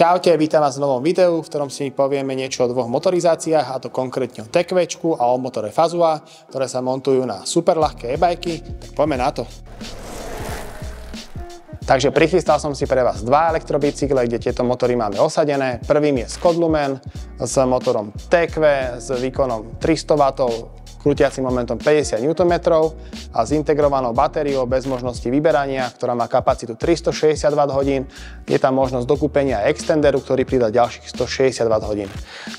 Čaute, vítam vás v novom videu, v ktorom si povieme niečo o dvoch motorizáciách, a to konkrétne o TECVčku a o motore Fazua, ktoré sa montujú na super ľahké e-bajky. Tak poďme na to. Takže prichystal som si pre vás dva elektrobicykle, kde tieto motory máme osadené. Prvým je Scott Lumen s motorom TECV s výkonom 300 W, krútiacim momentom 50 Nm a s integrovanou batériou bez možnosti vyberania, ktorá má kapacitu 360 Wh. Je tam možnosť dokúpenia extenderu, ktorý pridá ďalších 160 Wh.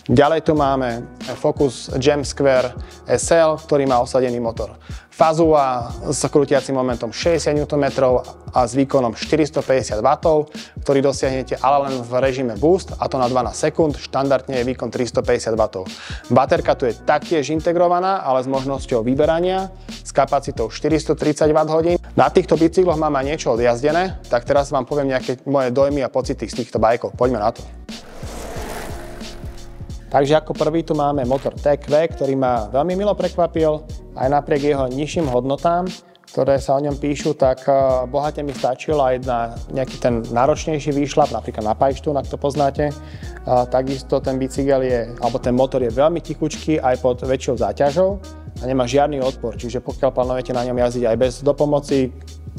Ďalej tu máme Focus Jam Square SL, ktorý má osadený motor Fazua s krútiacim momentom 60 Nm a s výkonom 450 W, ktorý dosiahnete ale len v režime Boost, a to na 12 sekúnd, štandardne je výkon 350 W. Baterka tu je taktiež integrovaná, ale s možnosťou vyberania, s kapacitou 430 Wh. Na týchto bicykloch mám aj niečo odjazdené, tak teraz vám poviem nejaké moje dojmy a pocity z týchto bajkov. Poďme na to. Takže ako prvý tu máme motor TECV, ktorý ma veľmi milo prekvapil, aj napriek jeho nižším hodnotám, ktoré sa o ňom píšu, tak bohate mi stačilo aj na nejaký ten náročnejší výšlap, napríklad na Pajštún, ak to poznáte. Takisto ten bicykel alebo ten motor je veľmi tichučký aj pod väčšou záťažou a nemá žiadny odpor, čiže pokiaľ plánujete na ňom jazdiť aj bez dopomoci,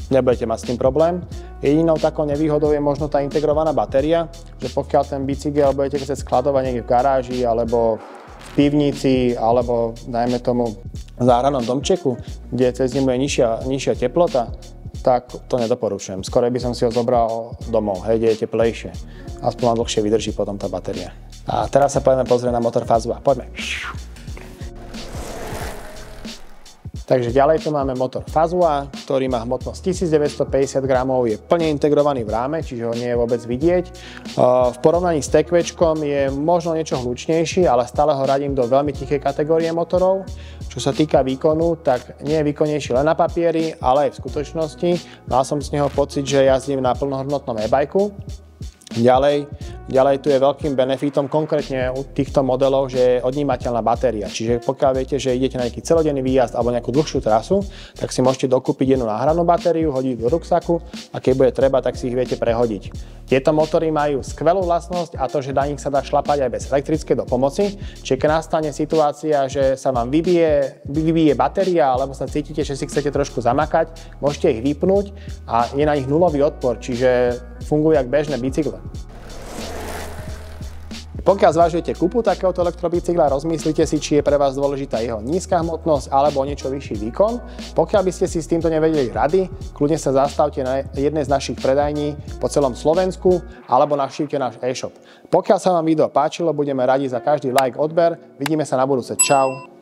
nebudete mať s tým problém. Jedinou takou nevýhodou je možno tá integrovaná batéria, že pokiaľ ten bicykel budete chcieť skladovať niekde v garáži alebo v pivnici alebo dajme tomu v záhradnom domčeku, kde cez zimu je nižšia teplota, tak to nedoporučujem. Skôr by som si ho zobral domov, kde je teplejšie. Aspoň vám dlhšie vydrží potom tá batéria. A teraz sa poďme pozrieť na motor Fazua. Poďme. Takže ďalej tu máme motor Fazua, ktorý má hmotnosť 1950 gramov, je plne integrovaný v ráme, čiže ho nie je vôbec vidieť. V porovnaní s TECVčkom je možno niečo hlučnejší, ale stále ho radím do veľmi tichej kategórie motorov. Čo sa týka výkonu, tak nie je výkonnejší len na papieri, ale aj v skutočnosti. Mal som z neho pocit, že jazdím na plnohodnotnom e-bajku. Ďalej tu je veľkým benefitom konkrétne u týchto modelov, že je odnímateľná batéria. Čiže pokiaľ viete, že idete na nejaký celodenný výjazd alebo nejakú dlhšiu trasu, tak si môžete dokúpiť jednu náhradnú batériu, hodiť do ruksaku a keď bude treba, tak si ich viete prehodiť. Tieto motory majú skvelú vlastnosť a to, že na nich sa dá šlapať aj bez elektrickej dopomoci. Čiže keď nastane situácia, že sa vám vybije batéria alebo sa cítite, že si chcete trošku zamakať, môžete ich vypnúť a je na nich nulový odpor, čiže fungujú ako bežné bicykle. Pokiaľ zvažujete kúpu takéhoto elektrobicykla, rozmyslite si, či je pre vás dôležitá jeho nízka hmotnosť alebo niečo vyšší výkon. Pokiaľ by ste si s týmto nevedeli rady, kľudne sa zastavte na jednej z našich predajní po celom Slovensku alebo navštívte náš e-shop. Pokiaľ sa vám video páčilo, budeme radi za každý like, odber. Vidíme sa na budúce. Čau.